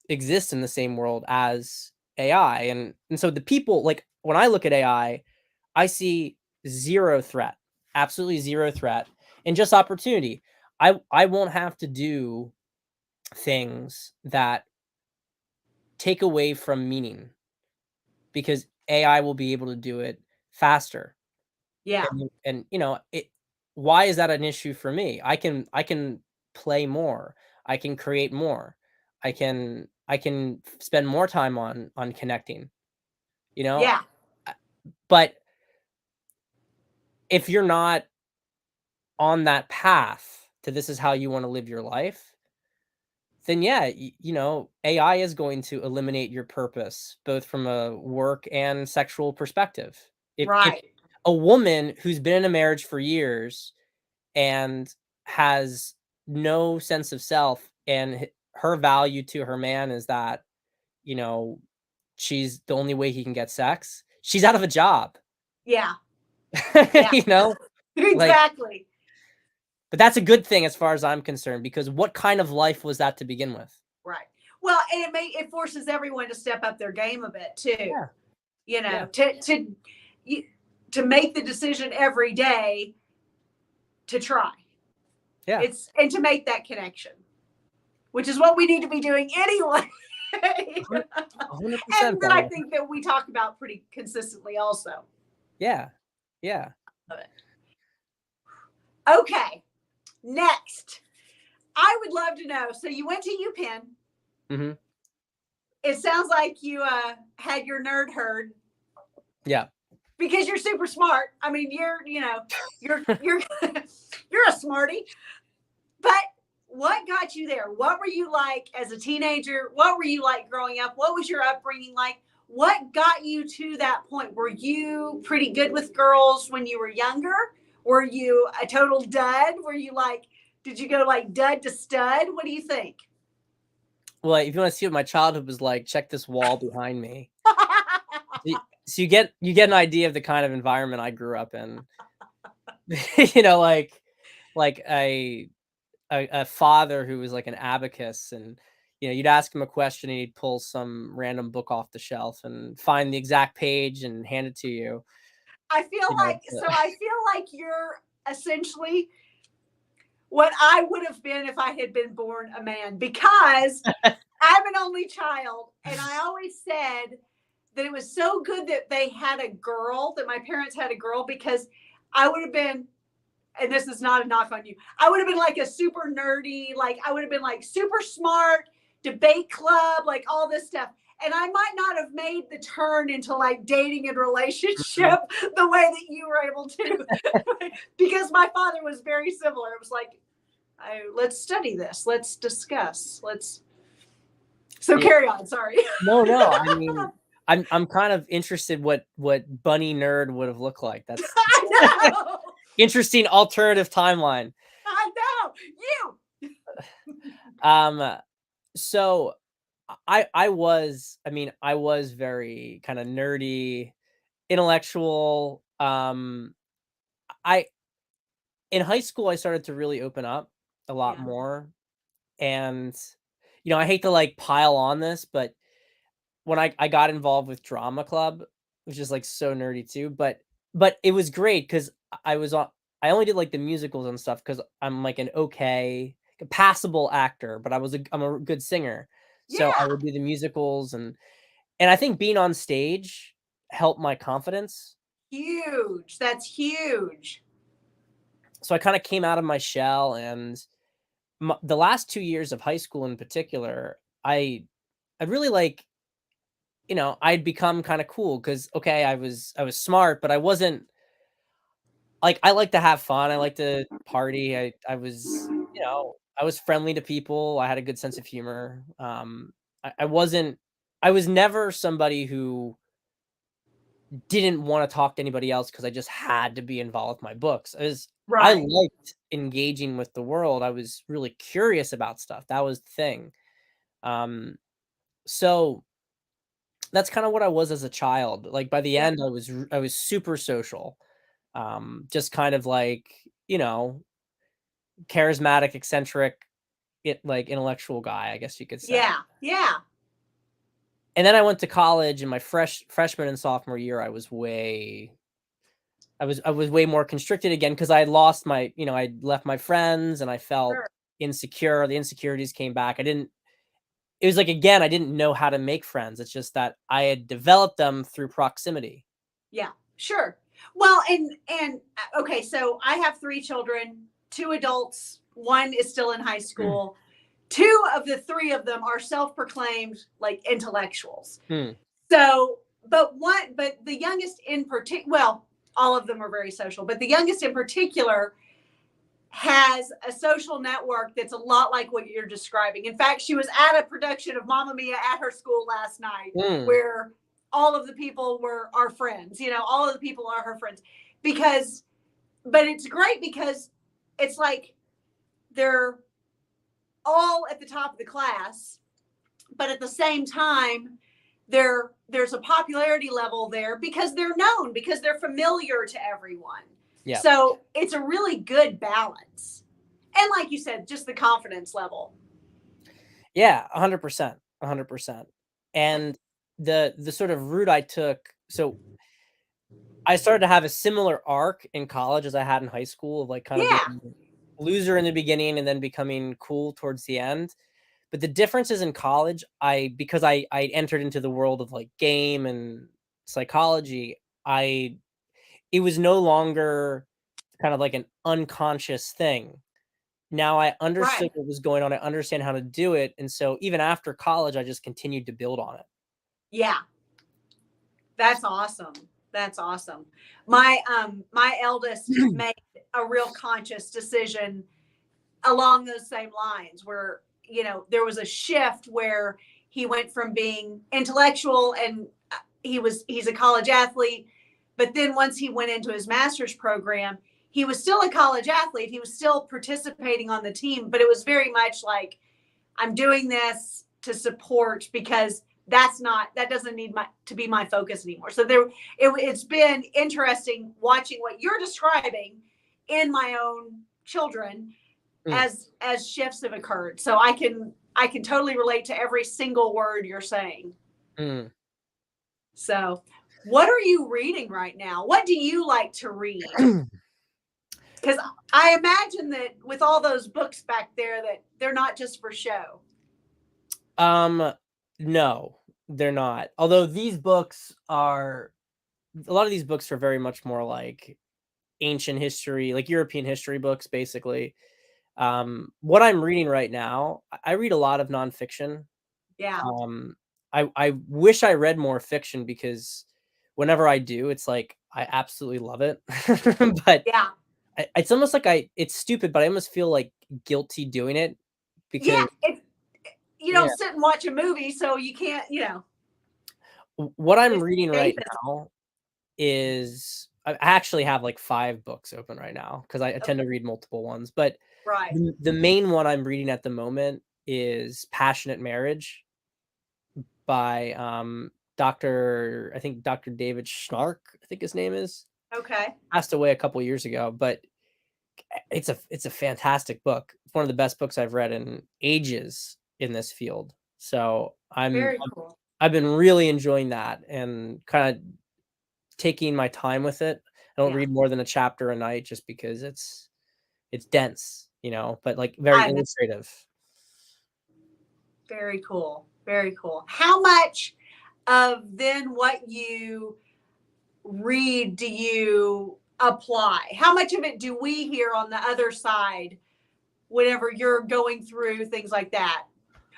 exist in the same world as AI. And so the people, like when I look at AI, I see zero threat, absolutely zero threat, and just opportunity. I won't have to do things that take away from meaning, because AI will be able to do it faster. Yeah. And you know, why is that an issue for me? I can play more. I can create more. I can spend more time on connecting, you know? Yeah. But if you're not on that path to this is how you want to live your life, then yeah, you know, AI is going to eliminate your purpose, both from a work and sexual perspective. If a woman who's been in a marriage for years and has no sense of self, and her value to her man is that, you know, she's the only way he can get sex, she's out of a job. Yeah. You know? Exactly. Like, but that's a good thing as far as I'm concerned, because what kind of life was that to begin with? Right. Well, and it forces everyone to step up their game a bit too. Yeah. You know, to make the decision every day to try. Yeah. And to make that connection, which is what we need to be doing anyway. 100%. And that I think that we talk about pretty consistently also. Yeah. Yeah. Love it. Okay. Next, I would love to know. So you went to UPenn. Mm-hmm. It sounds like you had your nerd herd. Yeah. because you're super smart. I mean, you're you're a smarty. But what got you there? What were you like as a teenager? What were you like growing up? What was your upbringing like? What got you to that point? Were you pretty good with girls when you were younger? Were you a total dud? Were you like, did you go like dud to stud? What do you think? Well, if you want to see what my childhood was like, check this wall behind me. So you get an idea of the kind of environment I grew up in. You know, like a father who was like an abacus, and you know, you'd ask him a question and he'd pull some random book off the shelf and find the exact page and hand it to you. I feel You know, like so I feel like you're essentially what I would have been if I had been born a man, because I'm an only child, and I always said that it was so good that they had a girl, that my parents had a girl, because I would have been, and this is not a knock on you, I would have been like a super nerdy, like I would have been like super smart, debate club, like all this stuff. And I might not have made the turn into like dating and relationship the way that you were able to, because my father was very similar. It was like, let's study this, let's discuss, so Yeah. carry on. Sorry. No, I mean, I'm kind of interested what bunny nerd would have looked like. That's I know. interesting alternative timeline. I know you. So I was very kind of nerdy, intellectual. I in high school I started to really open up a lot more, and you know, I hate to like pile on this, but when I got involved with drama club, which is like so nerdy too, but it was great because I only did like the musicals and stuff because I'm like a passable actor, but I'm a good singer. So I would do the musicals, and I think being on stage helped my confidence. Huge. That's huge. So I kind of came out of my shell, and the last 2 years of high school in particular, I really like, you know, I'd become kind of cool because okay, I was smart, but I wasn't like, I like to have fun. I like to party. I was, you know, I was friendly to people. I had a good sense of humor. I wasn't, I was never somebody who didn't want to talk to anybody else because I just had to be involved with my books. I Right. liked engaging with the world. I was really curious about stuff. That was the thing. So that's kind of what I was as a child. Like by the Yeah. end, I was super social. Just kind of like, you know, charismatic, eccentric, like intellectual guy, I guess you could say. Yeah. Yeah. And then I went to college, and my freshman and sophomore year, I was way more constricted again because I had lost my, you know, I left my friends and I felt Sure. insecure. The insecurities came back. It was like, again, I didn't know how to make friends. It's just that I had developed them through proximity. Yeah. Sure. Well, and okay, so I have 3 children, 2 adults, 1 is still in high school. 2 of the 3 of them are self-proclaimed like intellectuals. So, but the youngest in particular, well, all of them are very social, but the youngest in particular has a social network that's a lot like what you're describing. In fact, she was at a production of Mamma Mia at her school last night, where all of the people were our friends. You know, all of the people are her friends. But it's great because it's like they're all at the top of the class, but at the same time, there's a popularity level there because they're known, because they're familiar to everyone. Yeah. So it's a really good balance. And like you said, just the confidence level. Yeah, 100%. 100%. And the sort of route I took, so I started to have a similar arc in college as I had in high school, of like kind of being loser in the beginning and then becoming cool towards the end. But the difference is in college, because I entered into the world of like game and psychology, it was no longer kind of like an unconscious thing. Now I understood what was going on. I understand how to do it. And so even after college, I just continued to build on it. Yeah. That's awesome. That's awesome. My eldest made a real conscious decision along those same lines where, there was a shift where he went from being intellectual and he's a college athlete, but then once he went into his master's program, he was still a college athlete. He was still participating on the team, but it was very much like, I'm doing this to support because that doesn't need to be my focus anymore. So it's been interesting watching what you're describing in my own children as shifts have occurred. So I can totally relate to every single word you're saying. So what are you reading right now? What do you like to read? Because I imagine that with all those books back there that they're not just for show. No, they're not. Although a lot of these books are very much more like ancient history, like European history books, basically. What I'm reading right now, I read a lot of nonfiction. Yeah. I wish I read more fiction because whenever I do, it's like I absolutely love it. But yeah, it's almost like it's stupid, but I almost feel like guilty doing it because you don't sit and watch a movie, so you can't, What I'm reading right now is I actually have like 5 books open right now because I tend to read multiple ones. But the main one I'm reading at the moment is Passionate Marriage by Dr. David Schnark, I think his name is. Okay. Passed away a couple years ago, but it's a fantastic book. It's one of the best books I've read in ages in this field. So Very cool. I've been really enjoying that and kind of taking my time with it. I don't read more than a chapter a night just because it's dense, but like very illustrative. Very cool. Very cool. How much of then what you read do you apply? How much of it do we hear on the other side whenever you're going through things like that?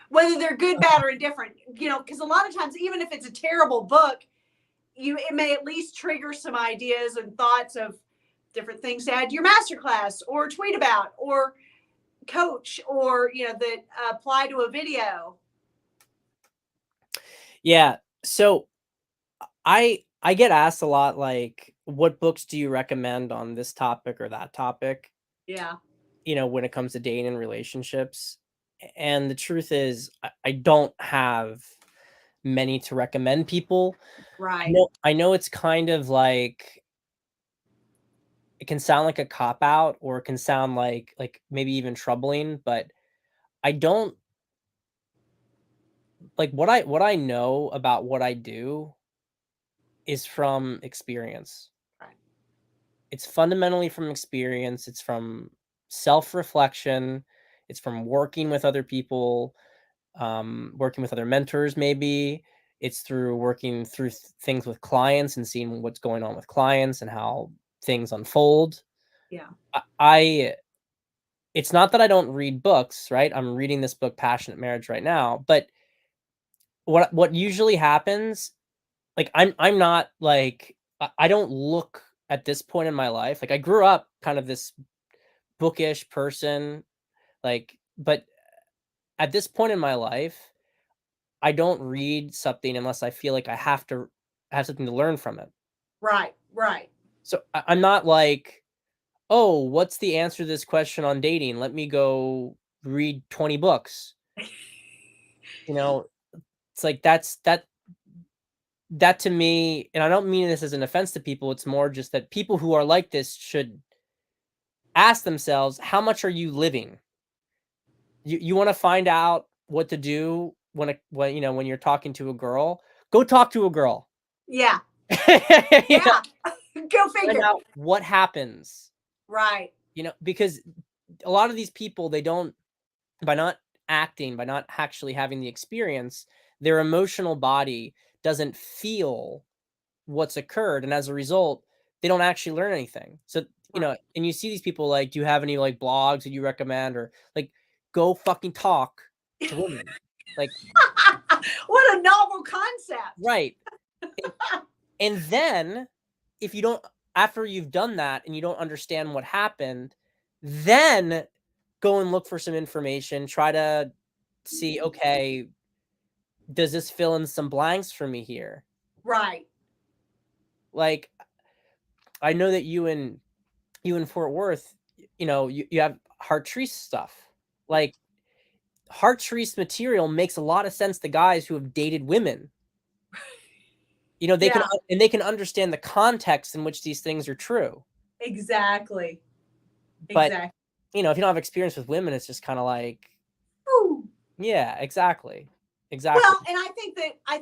Whether they're good, bad, or indifferent, because a lot of times, even if it's a terrible book, it may at least trigger some ideas and thoughts of different things to add to your masterclass or tweet about or coach or, that apply to a video. Yeah. So I get asked a lot, like, what books do you recommend on this topic or that topic? Yeah. When it comes to dating and relationships. And the truth is, I don't have many to recommend people. Right. I know it's kind of like, it can sound like a cop out, or it can sound like maybe even troubling, but I don't like what I know about what I do is from experience. Right. It's fundamentally from experience. It's from self-reflection. It's from working with other people, working with other mentors, maybe. It's through working through things with clients and seeing what's going on with clients and how things unfold. Yeah. It's not that I don't read books, right? I'm reading this book, Passionate Marriage, right now. But what usually happens, like I'm not like, I don't look at this point in my life. Like, I grew up kind of this bookish person, but at this point in my life, I don't read something unless I feel like I have to have something to learn from it. Right. Right. So I'm not like, oh, what's the answer to this question on dating? Let me go read 20 books. It's like that to me, and I don't mean this as an offense to people. It's more just that people who are like this should ask themselves, how much are you living? You want to find out what to do when you're talking to a girl, go talk to a girl. Yeah. Yeah. Go figure. Find out what happens. Right. Because a lot of these people, they don't, by not acting, by not actually having the experience, their emotional body doesn't feel what's occurred, and as a result, they don't actually learn anything. So, and you see these people like, do you have any like blogs that you recommend, or like, go fucking talk to women. Like, what a novel concept. Right. And then if you don't, after you've done that and you don't understand what happened, then go and look for some information, try to see, okay, does this fill in some blanks for me here? Right. Like, I know that you in Fort Worth, you have Heartiste stuff. Like, Heartiste material makes a lot of sense to guys who have dated women. They can, Yeah, and they can understand the context in which these things are true. exactly. But, Exactly. if you don't have experience with women, it's just kind of like, Whew. yeah, exactly. Well, and I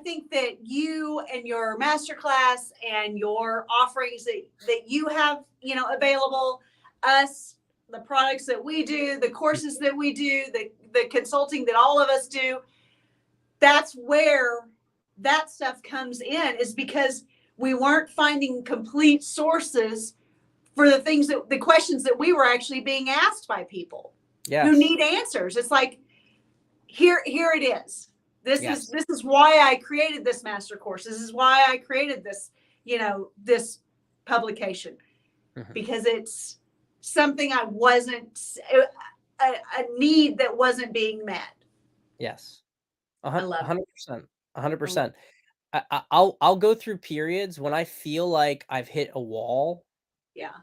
think that you and your masterclass and your offerings that you have, available, us, the products that we do, the courses that we do, the consulting that all of us do, that's where that stuff comes in, is because we weren't finding complete sources for the questions that we were actually being asked by people who need answers. It's like, here it is. This is why I created this master course. This is why I created this, this publication, because it's something I wasn't, a need that wasn't being met. Yes. I love 100%. 100%. I'll go through periods when I feel like I've hit a wall. Yeah.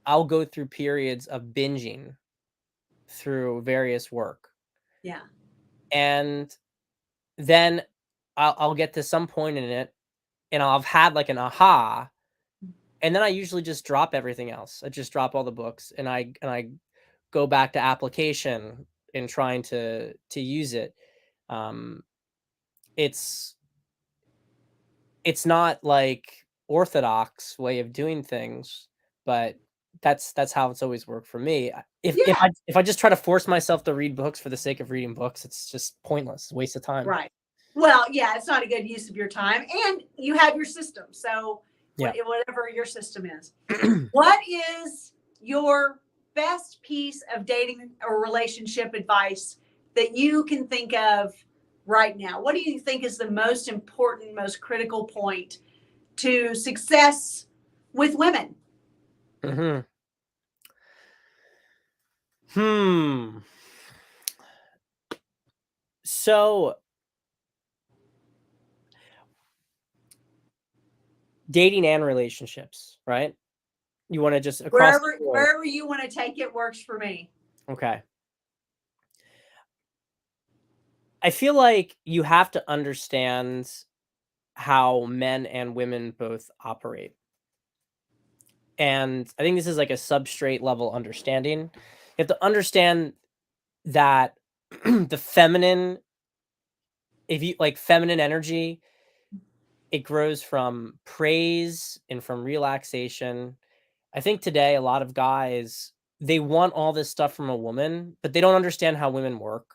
I'll go through periods of binging through various work. Yeah. And then I'll get to some point in it and I'll have had like an aha. And then I usually just drop everything else. I just drop all the books and I go back to application and trying to use it. It's not like orthodox way of doing things, but that's how it's always worked for me. If I just try to force myself to read books for the sake of reading books, it's just pointless. It's a waste of time. Right. Well, yeah, it's not a good use of your time, and you have your system. So whatever your system is. What is your best piece of dating or relationship advice that you can think of right now? What do you think is the most important, most critical point to success with women? So dating and relationships, right? You want to just wherever you want to take it works for me. Okay. I feel like you have to understand how men and women both operate. And I think this is like a substrate level understanding. You have to understand that the feminine, if you like feminine energy, it grows from praise and from relaxation. I think today a lot of guys, they want all this stuff from a woman, but they don't understand how women work.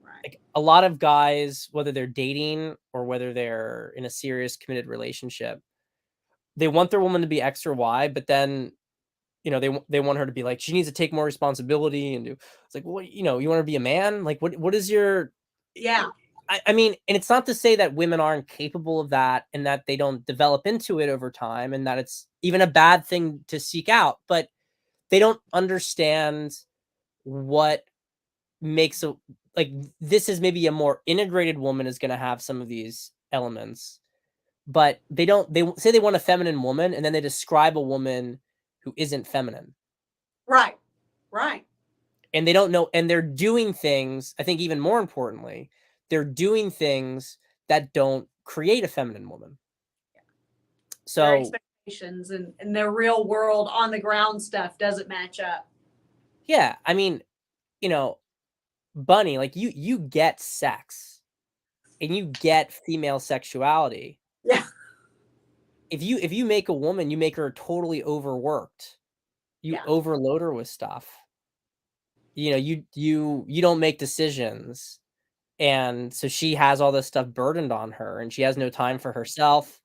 Right. Like a lot of guys, whether they're dating or whether they're in a serious committed relationship, they want their woman to be X or Y, but then, they want her to be like, she needs to take more responsibility and do. It's like, what, you want her to be a man? Like, what is your? Yeah. I mean, and it's not to say that women aren't capable of that and that they don't develop into it over time and that it's even a bad thing to seek out, but they don't understand what makes a, like, this is maybe a more integrated woman is going to have some of these elements, but they say they want a feminine woman and then they describe a woman who isn't feminine. Right. Right. And they don't know, and they're doing things, I think even more importantly, they're doing things that don't create a feminine woman. So their expectations and their real world on the ground stuff doesn't match up. Yeah. I mean, Bunny, like you get sex and you get female sexuality. Yeah. If you make a woman, you make her totally overworked. You overload her with stuff. You don't make decisions. And so she has all this stuff burdened on her and she has no time for herself.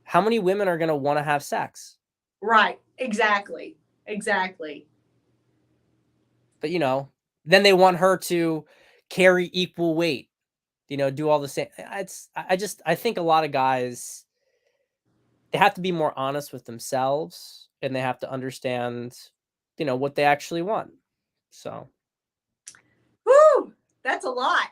How many women are going to want to have sex? Right. Exactly. But then they want her to carry equal weight, do all the same. I think a lot of guys, they have to be more honest with themselves, and they have to understand, you know, what they actually want. So, whoo, that's a lot.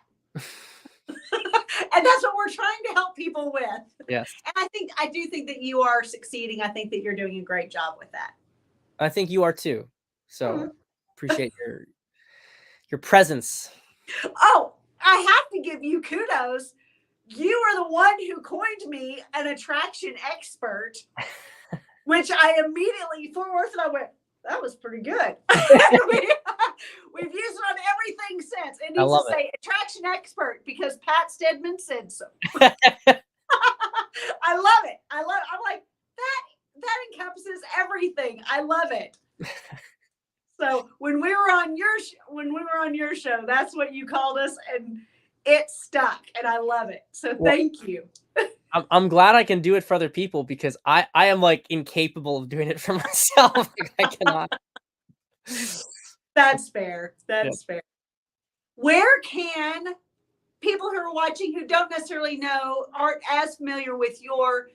And that's what we're trying to help people with. yes, And I do think that you are succeeding. I think that you're doing a great job with that. I think you are too. So Mhm. appreciate your presence. Oh, I have to give you kudos. You are the one who coined me an attraction expert, which I immediately, for Worth, and I went, that was pretty good. We've used it on everything since. It I needs love to say attraction expert because Pat Stedman said so. it. I love it. I'm like, that encompasses everything. I love it. So when we were on your show, that's what you called us, and it stuck, and I love it. So thank you. I'm glad I can do it for other people because I am like incapable of doing it for myself. Like, I cannot. That's fair. That's Yeah. fair. Where can people who are watching who don't necessarily know, aren't as familiar with your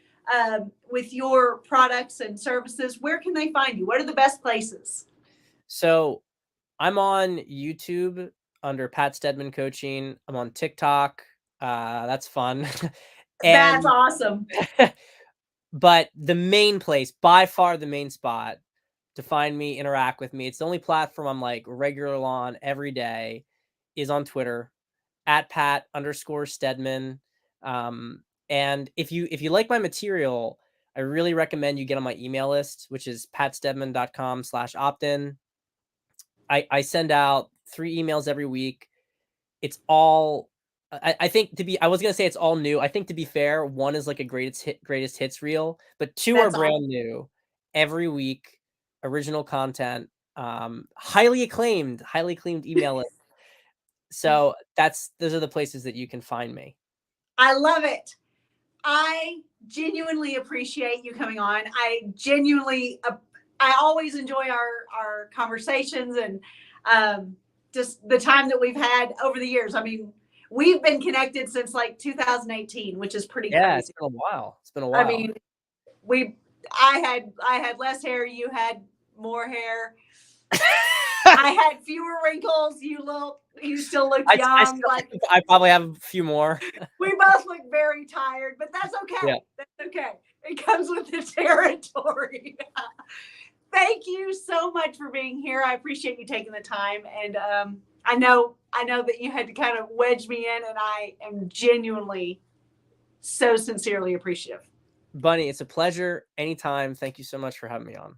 products and services, where can they find you? What are the best places? So I'm on YouTube under Pat Stedman Coaching. I'm on TikTok. That's fun. That's And awesome. but the main place, by far the main spot to find me, interact with me, it's the only platform I'm like regular on every day, is on Twitter at Pat_Stedman. And if you like my material, I really recommend you get on my email list, which is patstedman.com/opt-in. I send out 3 emails every week. It's all I think I was gonna say it's all new. I think to be fair, 1 is like a greatest hits reel, but 2 are That's awesome. brand new every week. Original content, highly acclaimed email list. So those are the places that you can find me. I love it. I genuinely appreciate you coming on. I always enjoy our conversations and just the time that we've had over the years. I mean, we've been connected since like 2018, which is pretty Yeah, crazy. it's been a while. It's been a I while. mean, I had less hair, you had more hair. I had fewer wrinkles. You still look young. I probably have a few more. We both look very tired, but that's okay. Yeah. That's okay. It comes with the territory. Thank you so much for being here. I appreciate you taking the time. And I know that you had to kind of wedge me in, and I am genuinely so sincerely appreciative. Bunny, it's a pleasure anytime. Thank you so much for having me on.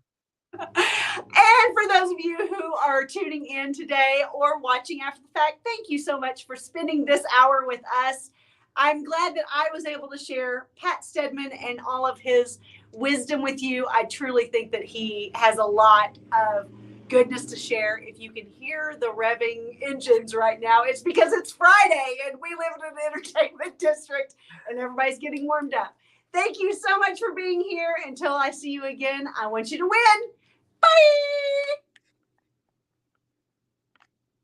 And for those of you who are tuning in today or watching after the fact, thank you so much for spending this hour with us. I'm glad that I was able to share Pat Stedman and all of his wisdom with you. I truly think that he has a lot of goodness to share. If you can hear the revving engines right now, it's because it's Friday and we live in an entertainment district and everybody's getting warmed up. Thank you so much for being here. Until I see you again, I want you to win. Bye.